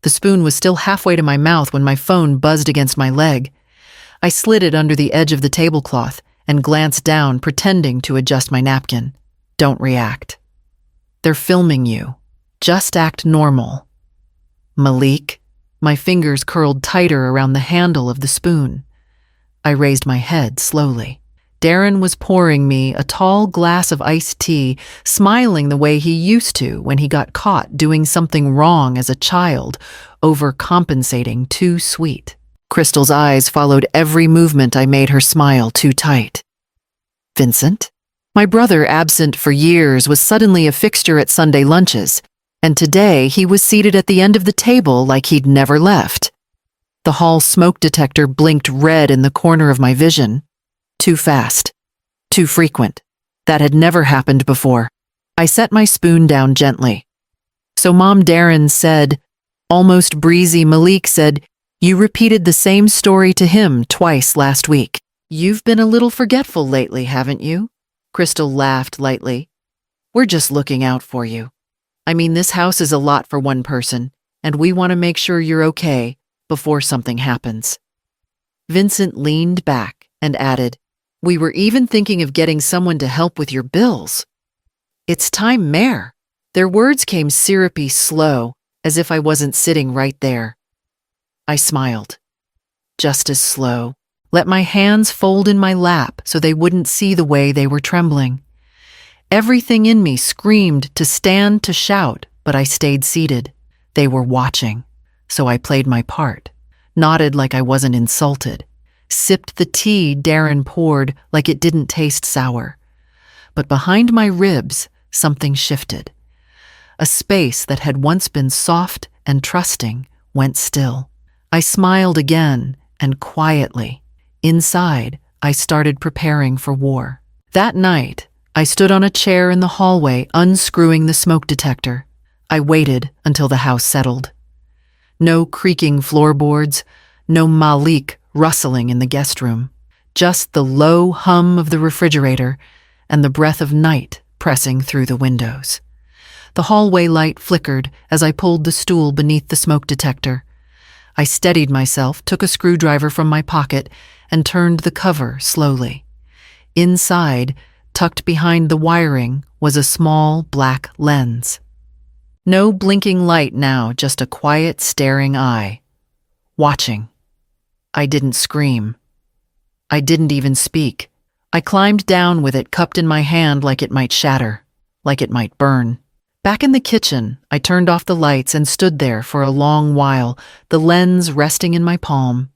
The spoon was still halfway to my mouth when my phone buzzed against my leg. I slid it under the edge of the tablecloth and glanced down, pretending to adjust my napkin. Don't react. They're filming you. Just act normal. Malik. My fingers curled tighter around the handle of the spoon. I raised my head slowly. Darren was pouring me a tall glass of iced tea, smiling the way he used to when he got caught doing something wrong as a child, overcompensating too sweet. Crystal's eyes followed every movement I made her smile too tight. Vincent? My brother, absent for years, was suddenly a fixture at Sunday lunches, and today he was seated at the end of the table like he'd never left. The hall smoke detector blinked red in the corner of my vision. Too fast. Too frequent. That had never happened before. I set my spoon down gently. So Mom, Darren said, almost breezy. Malik said, "You repeated the same story to him twice last week. You've been a little forgetful lately, haven't you?" Crystal laughed lightly. "We're just looking out for you. I mean, this house is a lot for one person, and we want to make sure you're okay before something happens." Vincent leaned back and added, "We were even thinking of getting someone to help with your bills." "It's time, Mayor." Their words came syrupy slow, as if I wasn't sitting right there. I smiled. Just as slow. Let my hands fold in my lap so they wouldn't see the way they were trembling. Everything in me screamed to stand to shout, but I stayed seated. They were watching, so I played my part, nodded like I wasn't insulted, sipped the tea Darren poured like it didn't taste sour. But behind my ribs, something shifted. A space that had once been soft and trusting went still. I smiled again, and quietly. Inside, I started preparing for war. That night, I stood on a chair in the hallway, unscrewing the smoke detector. I waited until the house settled. No creaking floorboards, no Malik rustling in the guest room. Just the low hum of the refrigerator and the breath of night pressing through the windows. The hallway light flickered as I pulled the stool beneath the smoke detector. I steadied myself, took a screwdriver from my pocket, and turned the cover slowly. Inside, tucked behind the wiring, was a small black lens. No blinking light now, just a quiet, staring eye. Watching. I didn't scream. I didn't even speak. I climbed down with it cupped in my hand like it might shatter, like it might burn. Back in the kitchen, I turned off the lights and stood there for a long while, the lens resting in my palm.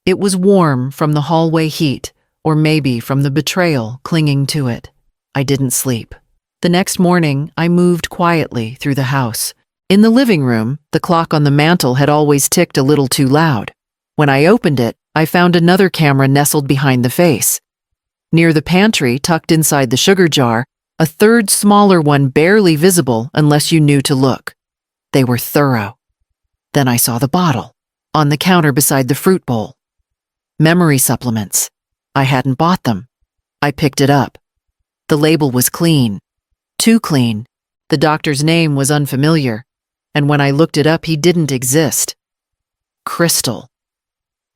It was warm from the hallway heat, or maybe from the betrayal clinging to it. I didn't sleep. The next morning, I moved quietly through the house. In the living room, the clock on the mantel had always ticked a little too loud. When I opened it, I found another camera nestled behind the face. Near the pantry, tucked inside the sugar jar, a third smaller one barely visible unless you knew to look. They were thorough. Then I saw the bottle, on the counter beside the fruit bowl. Memory supplements. I hadn't bought them. I picked it up. The label was clean. Too clean. The doctor's name was unfamiliar, and when I looked it up, he didn't exist. Crystal.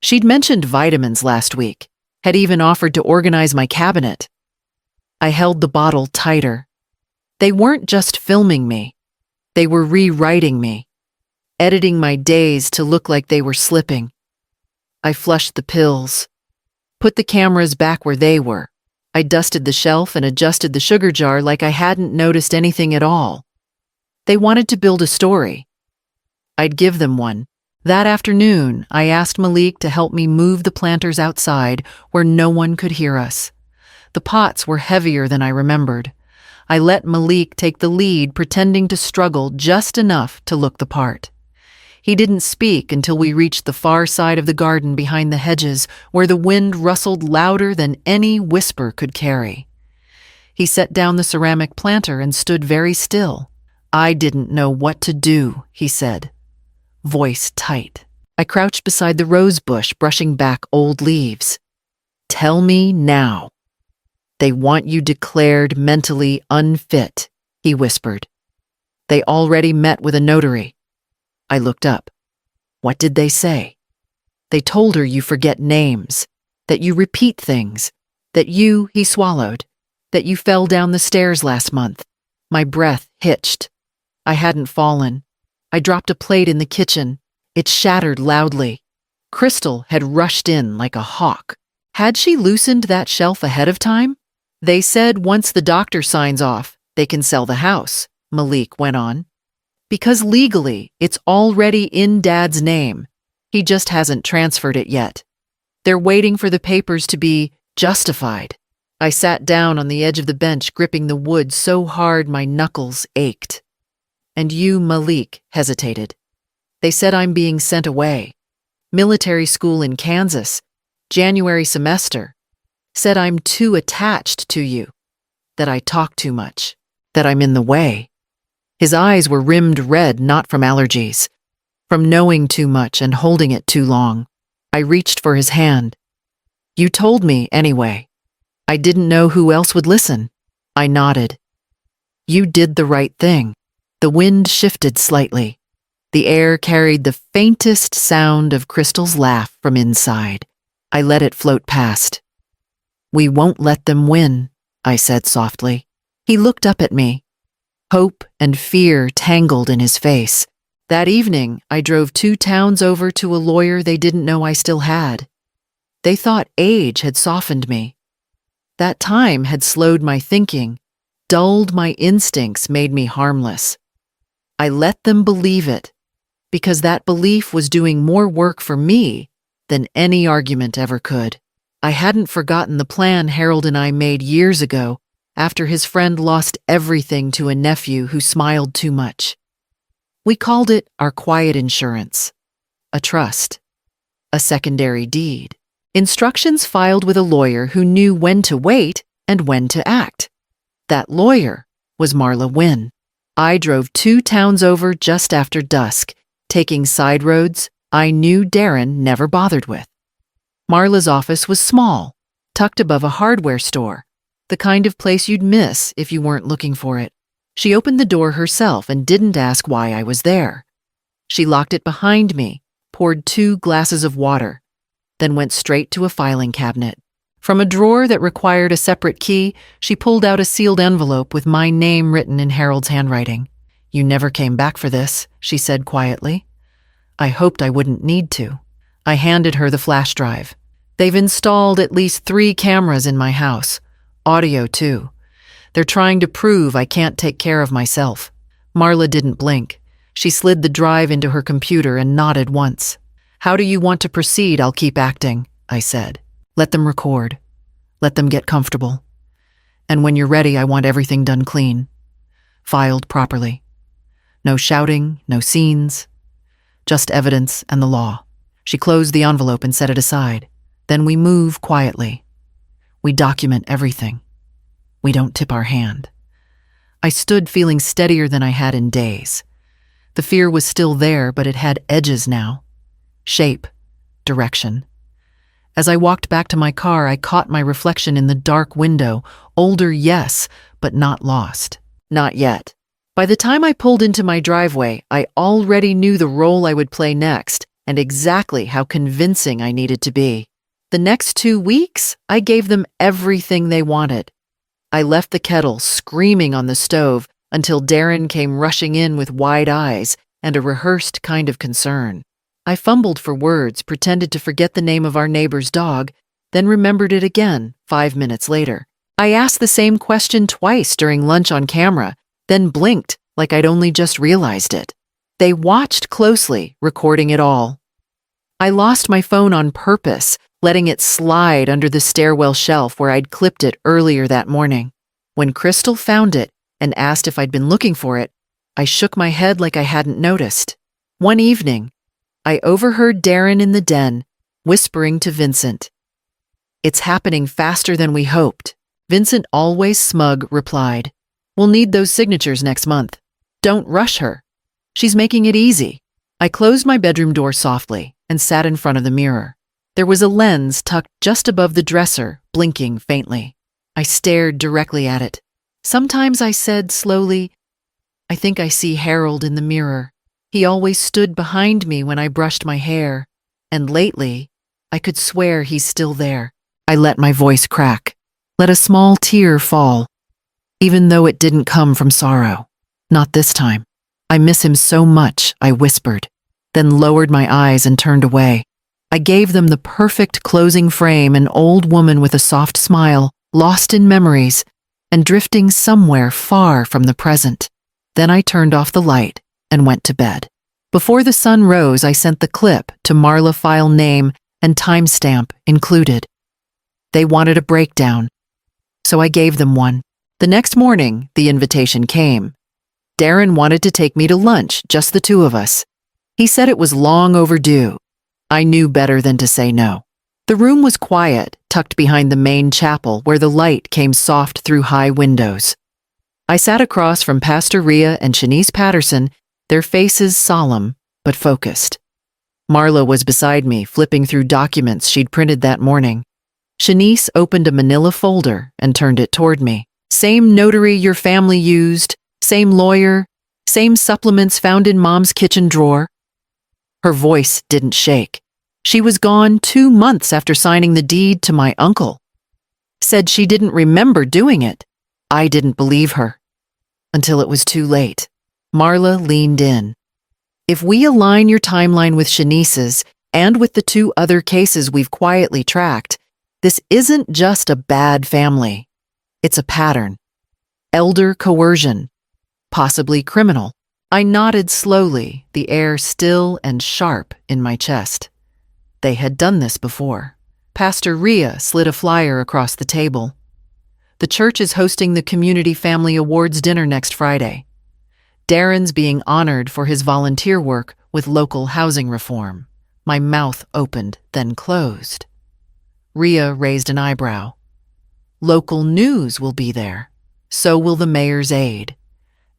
She'd mentioned vitamins last week, had even offered to organize my cabinet. I held the bottle tighter. They weren't just filming me. They were rewriting me, editing my days to look like they were slipping. I flushed the pills, put the cameras back where they were. I dusted the shelf and adjusted the sugar jar like I hadn't noticed anything at all. They wanted to build a story. I'd give them one. That afternoon, I asked Malik to help me move the planters outside where no one could hear us. The pots were heavier than I remembered. I let Malik take the lead, pretending to struggle just enough to look the part. He didn't speak until we reached the far side of the garden behind the hedges, where the wind rustled louder than any whisper could carry. He set down the ceramic planter and stood very still. "I didn't know what to do," he said, voice tight. I crouched beside the rose bush, brushing back old leaves. "Tell me now." "They want you declared mentally unfit," he whispered. "They already met with a notary." I looked up. What did they say? They told her you forget names, that you repeat things, that he swallowed, that you fell down the stairs last month. My breath hitched. I hadn't fallen. I dropped a plate in the kitchen. It shattered loudly. Crystal had rushed in like a hawk. Had she loosened that shelf ahead of time? They said once the doctor signs off, they can sell the house, Malik went on. Because legally, it's already in Dad's name. He just hasn't transferred it yet. They're waiting for the papers to be justified. I sat down on the edge of the bench, gripping the wood so hard my knuckles ached. And you, Malik, hesitated. They said I'm being sent away. Military school in Kansas, January semester. Said I'm too attached to you, that I talk too much, that I'm in the way. His eyes were rimmed red, not from allergies, from knowing too much and holding it too long. I reached for his hand. You told me anyway. I didn't know who else would listen. I nodded. You did the right thing. The wind shifted slightly. The air carried the faintest sound of Crystal's laugh from inside. I let it float past. We won't let them win, I said softly. He looked up at me. Hope and fear tangled in his face. That evening, I drove 2 towns over to a lawyer they didn't know I still had. They thought age had softened me. That time had slowed my thinking, dulled my instincts, made me harmless. I let them believe it, because that belief was doing more work for me than any argument ever could. I hadn't forgotten the plan Harold and I made years ago after his friend lost everything to a nephew who smiled too much. We called it our quiet insurance, a trust, a secondary deed. Instructions filed with a lawyer who knew when to wait and when to act. That lawyer was Marla Wynne. I drove 2 towns over just after dusk, taking side roads I knew Darren never bothered with. Marla's office was small, tucked above a hardware store, the kind of place you'd miss if you weren't looking for it. She opened the door herself and didn't ask why I was there. She locked it behind me, poured 2 glasses of water, then went straight to a filing cabinet. From a drawer that required a separate key, she pulled out a sealed envelope with my name written in Harold's handwriting. You never came back for this, she said quietly. I hoped I wouldn't need to. I handed her the flash drive. They've installed at least 3 cameras in my house. Audio, too. They're trying to prove I can't take care of myself. Marla didn't blink. She slid the drive into her computer and nodded once. How do you want to proceed? I'll keep acting, I said. Let them record. Let them get comfortable. And when you're ready, I want everything done clean. Filed properly. No shouting, no scenes. Just evidence and the law. She closed the envelope and set it aside. Then we move quietly. We document everything. We don't tip our hand. I stood feeling steadier than I had in days. The fear was still there, but it had edges now. Shape. Direction. As I walked back to my car, I caught my reflection in the dark window. Older, yes, but not lost. Not yet. By the time I pulled into my driveway, I already knew the role I would play next and exactly how convincing I needed to be. The next 2 weeks, I gave them everything they wanted. I left the kettle screaming on the stove until Darren came rushing in with wide eyes and a rehearsed kind of concern. I fumbled for words, pretended to forget the name of our neighbor's dog, then remembered it again 5 minutes later. I asked the same question twice during lunch on camera, then blinked like I'd only just realized it. They watched closely, recording it all. I lost my phone on purpose, letting it slide under the stairwell shelf where I'd clipped it earlier that morning. When Crystal found it and asked if I'd been looking for it, I shook my head like I hadn't noticed. One evening, I overheard Darren in the den, whispering to Vincent. It's happening faster than we hoped. Vincent, always smug, replied, We'll need those signatures next month. Don't rush her. She's making it easy. I closed my bedroom door softly and sat in front of the mirror. There was a lens tucked just above the dresser, blinking faintly. I stared directly at it. Sometimes I said slowly, I think I see Harold in the mirror. He always stood behind me when I brushed my hair, and lately, I could swear he's still there. I let my voice crack, let a small tear fall, even though it didn't come from sorrow. Not this time. I miss him so much, I whispered, then lowered my eyes and turned away. I gave them the perfect closing frame, an old woman with a soft smile, lost in memories, and drifting somewhere far from the present. Then I turned off the light and went to bed. Before the sun rose, I sent the clip to Marla, file name and timestamp included. They wanted a breakdown, so I gave them one. The next morning, the invitation came. Darren wanted to take me to lunch, just the two of us. He said it was long overdue. I knew better than to say no. The room was quiet, tucked behind the main chapel where the light came soft through high windows. I sat across from Pastor Rhea and Shanice Patterson, their faces solemn but focused. Marla was beside me, flipping through documents she'd printed that morning. Shanice opened a manila folder and turned it toward me. Same notary your family used, same lawyer, same supplements found in Mom's kitchen drawer. Her voice didn't shake. She was gone 2 months after signing the deed to my uncle. Said she didn't remember doing it. I didn't believe her. Until it was too late. Marla leaned in. If we align your timeline with Shanice's and with the 2 other cases we've quietly tracked, this isn't just a bad family. It's a pattern. Elder coercion. Possibly criminal. I nodded slowly, the air still and sharp in my chest. They had done this before. Pastor Rhea slid a flyer across the table. The church is hosting the Community Family Awards dinner next Friday. Darren's being honored for his volunteer work with local housing reform. My mouth opened, then closed. Rhea raised an eyebrow. Local news will be there. So will the mayor's aide.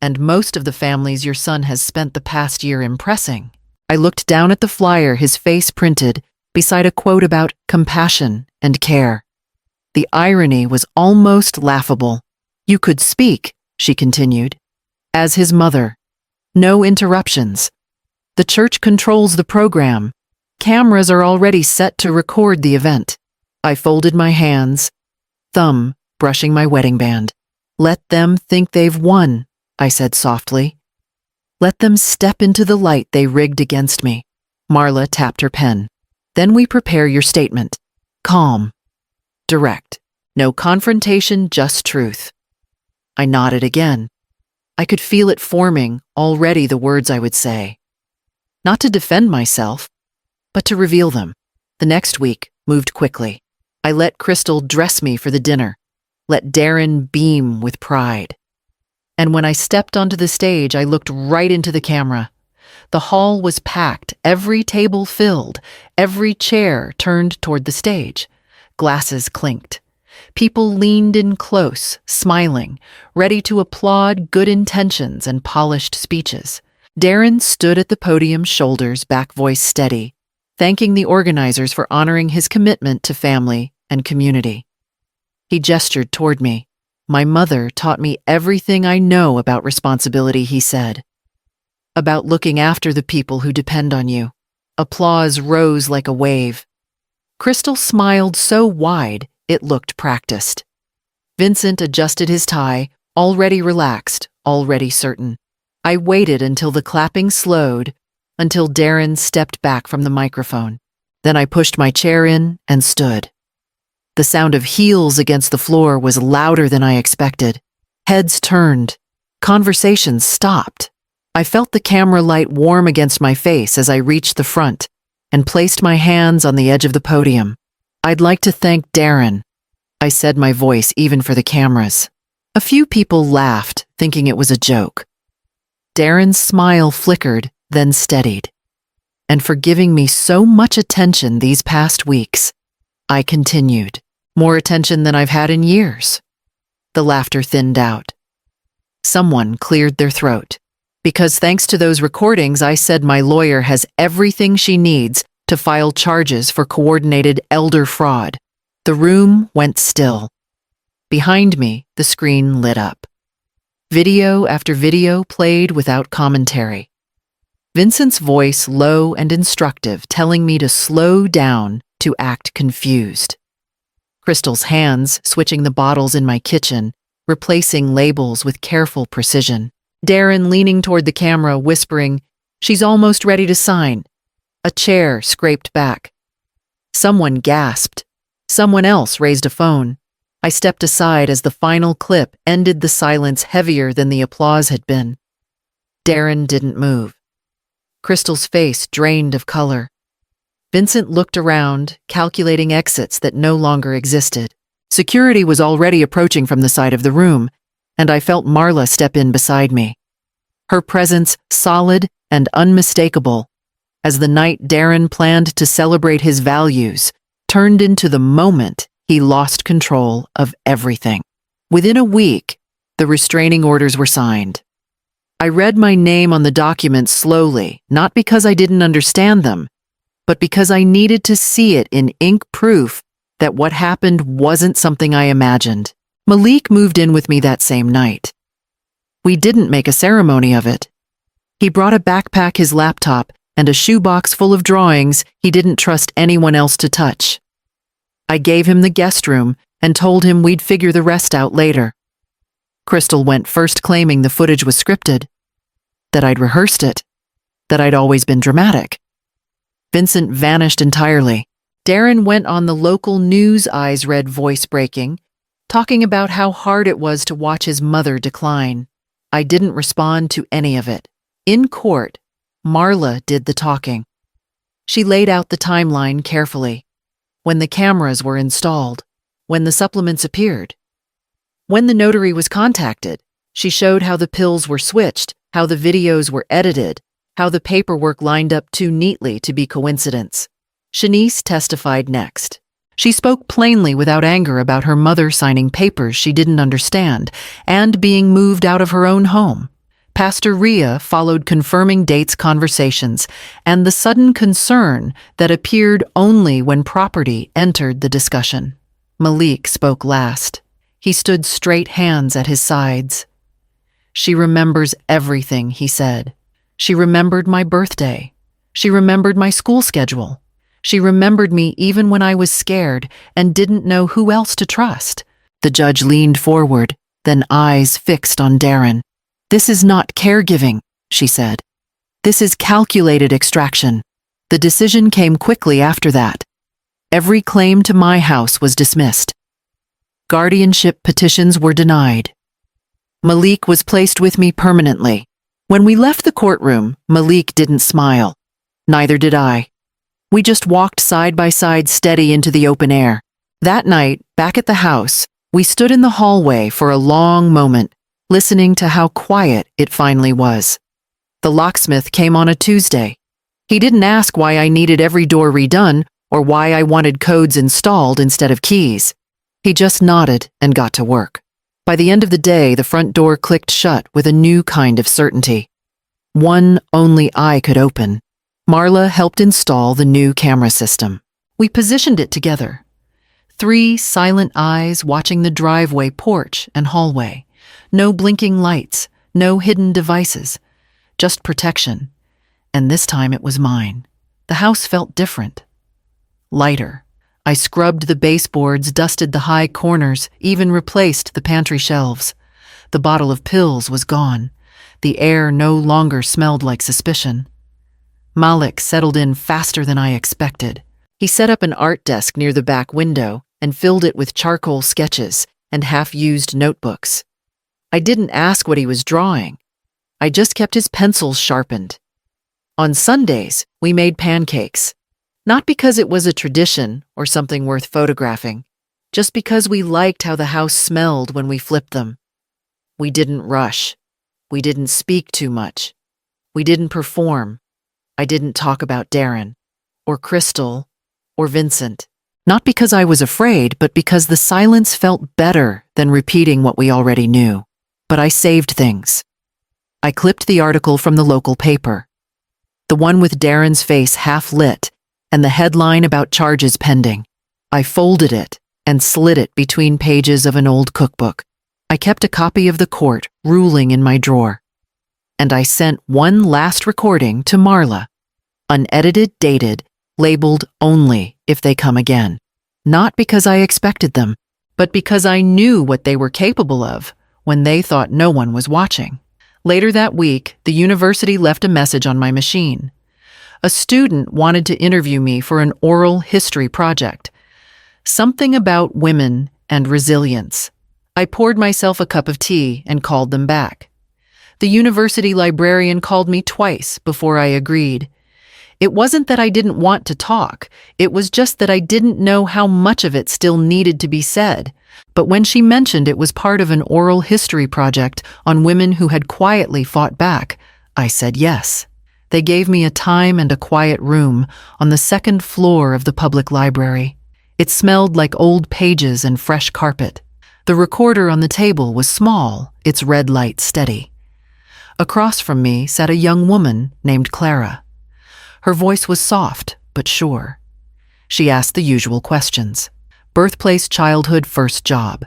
And most of the families your son has spent the past year impressing. I looked down at the flyer, his face printed, beside a quote about compassion and care. The irony was almost laughable. You could speak, she continued, as his mother. No interruptions. The church controls the program. Cameras are already set to record the event. I folded my hands, thumb brushing my wedding band. Let them think they've won, I said softly. Let them step into the light they rigged against me. Marla tapped her pen. Then we prepare your statement. Calm. Direct. No confrontation, just truth. I nodded again. I could feel it forming, already the words I would say. Not to defend myself, but to reveal them. The next week moved quickly. I let Crystal dress me for the dinner, let Darren beam with pride. And when I stepped onto the stage, I looked right into the camera. The hall was packed, every table filled, every chair turned toward the stage. Glasses clinked. People leaned in close, smiling, ready to applaud good intentions and polished speeches. Darren stood at the podium, shoulders back, voice steady, thanking the organizers for honoring his commitment to family and community. He gestured toward me. My mother taught me everything I know about responsibility, he said. About looking after the people who depend on you. Applause rose like a wave. Crystal smiled so wide, it looked practiced. Vincent adjusted his tie, already relaxed, already certain. I waited until the clapping slowed, until Darren stepped back from the microphone. Then I pushed my chair in and stood. The sound of heels against the floor was louder than I expected. Heads turned. Conversations stopped. I felt the camera light warm against my face as I reached the front and placed my hands on the edge of the podium. I'd like to thank Darren, I said, my voice even for the cameras. A few people laughed, thinking it was a joke. Darren's smile flickered, then steadied. And for giving me so much attention these past weeks, I continued. More attention than I've had in years. The laughter thinned out. Someone cleared their throat. Because thanks to those recordings, I said my lawyer has everything she needs to file charges for coordinated elder fraud. The room went still. Behind me, the screen lit up. Video after video played without commentary. Vincent's voice low and instructive, telling me to slow down, to act confused. Crystal's hands switching the bottles in my kitchen, replacing labels with careful precision. Darren leaning toward the camera, whispering, "She's almost ready to sign." A chair scraped back. Someone gasped. Someone else raised a phone. I stepped aside as the final clip ended the silence heavier than the applause had been. Darren didn't move. Crystal's face drained of color. Vincent looked around, calculating exits that no longer existed. Security was already approaching from the side of the room, and I felt Marla step in beside me. Her presence solid and unmistakable, as the night Darren planned to celebrate his values turned into the moment he lost control of everything. Within a week, the restraining orders were signed. I read my name on the documents slowly, not because I didn't understand them, but because I needed to see it in ink proof that what happened wasn't something I imagined. Malik moved in with me that same night. We didn't make a ceremony of it. He brought a backpack, his laptop, and a shoebox full of drawings he didn't trust anyone else to touch. I gave him the guest room and told him we'd figure the rest out later. Crystal went first, claiming the footage was scripted, that I'd rehearsed it, that I'd always been dramatic. Vincent vanished entirely. Darren went on the local news, eyes red, voice breaking, talking about how hard it was to watch his mother decline. I didn't respond to any of it. In court, Marla did the talking. She laid out the timeline carefully. When the cameras were installed, when the supplements appeared, when the notary was contacted, she showed how the pills were switched, how the videos were edited, how the paperwork lined up too neatly to be coincidence. Shanice testified next. She spoke plainly without anger about her mother signing papers she didn't understand and being moved out of her own home. Pastor Rhea followed, confirming dates, conversations, and the sudden concern that appeared only when property entered the discussion. Malik spoke last. He stood straight, hands at his sides. "She remembers everything," he said. "She remembered my birthday. She remembered my school schedule. She remembered me even when I was scared and didn't know who else to trust." The judge leaned forward, then eyes fixed on Darren. "This is not caregiving," she said. "This is calculated extraction." The decision came quickly after that. Every claim to my house was dismissed. Guardianship petitions were denied. Malik was placed with me permanently. When we left the courtroom, Malik didn't smile. Neither did I. We just walked side by side, steady into the open air. That night, back at the house, we stood in the hallway for a long moment, listening to how quiet it finally was. The locksmith came on a Tuesday. He didn't ask why I needed every door redone or why I wanted codes installed instead of keys. He just nodded and got to work. By the end of the day, the front door clicked shut with a new kind of certainty. One only I could open. Marla helped install the new camera system. We positioned it together. 3 silent eyes watching the driveway, porch, and hallway. No blinking lights, no hidden devices, just protection. And this time it was mine. The house felt different. Lighter. I scrubbed the baseboards, dusted the high corners, even replaced the pantry shelves. The bottle of pills was gone. The air no longer smelled like suspicion. Malik settled in faster than I expected. He set up an art desk near the back window and filled it with charcoal sketches and half-used notebooks. I didn't ask what he was drawing. I just kept his pencils sharpened. On Sundays, we made pancakes. Not because it was a tradition or something worth photographing, just because we liked how the house smelled when we flipped them. We didn't rush. We didn't speak too much. We didn't perform. I didn't talk about Darren, or Crystal, or Vincent. Not because I was afraid, but because the silence felt better than repeating what we already knew. But I saved things. I clipped the article from the local paper, the one with Darren's face half lit, and the headline about charges pending. I folded it and slid it between pages of an old cookbook. I kept a copy of the court ruling in my drawer. and I sent one last recording to Marla, unedited, dated, labeled only if they come again. Not because I expected them, but because I knew what they were capable of when they thought no one was watching. Later that week, the university left a message on my machine. A student wanted to interview me for an oral history project. Something about women and resilience. I poured myself a cup of tea and called them back. The university librarian called me twice before I agreed. It wasn't that I didn't want to talk, it was just that I didn't know how much of it still needed to be said. But when she mentioned it was part of an oral history project on women who had quietly fought back, I said yes. They gave me a time and a quiet room on the second floor of the public library. It smelled like old pages and fresh carpet. The recorder on the table was small, its red light steady. Across from me sat a young woman named Clara. Her voice was soft, but sure. She asked the usual questions. Birthplace, childhood, first job.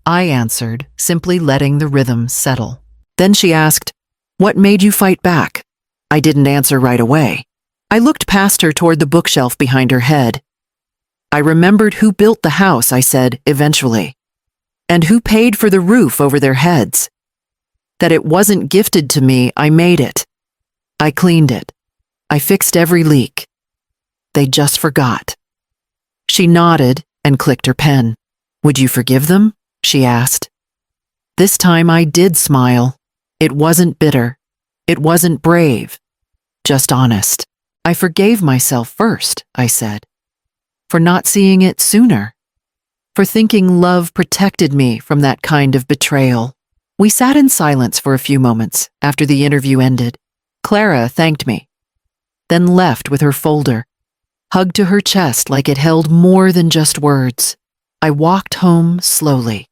I answered, simply letting the rhythm settle. Then she asked, "What made you fight back?" I didn't answer right away. I looked past her toward the bookshelf behind her head. I remembered who built the house, I said, eventually. And who paid for the roof over their heads. That it wasn't gifted to me, I made it. I cleaned it. I fixed every leak. They just forgot. She nodded and clicked her pen. "Would you forgive them?" she asked. This time I did smile. It wasn't bitter. It wasn't brave. Just honest. "I forgave myself first," I said. For not seeing it sooner. For thinking love protected me from that kind of betrayal. We sat in silence for a few moments after the interview ended. Clara thanked me, then left with her folder, hugged to her chest like it held more than just words. I walked home slowly.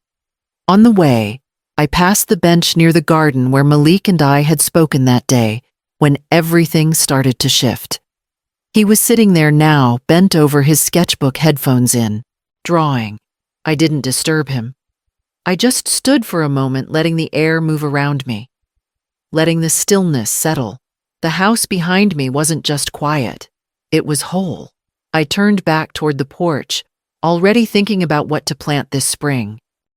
On the way, I passed the bench near the garden where Malik and I had spoken that day when everything started to shift. He was sitting there now, bent over his sketchbook, headphones in, drawing. I didn't disturb him. I just stood for a moment, letting the air move around me, letting the stillness settle. The house behind me wasn't just quiet, it was whole. I turned back toward the porch, already thinking about what to plant this spring.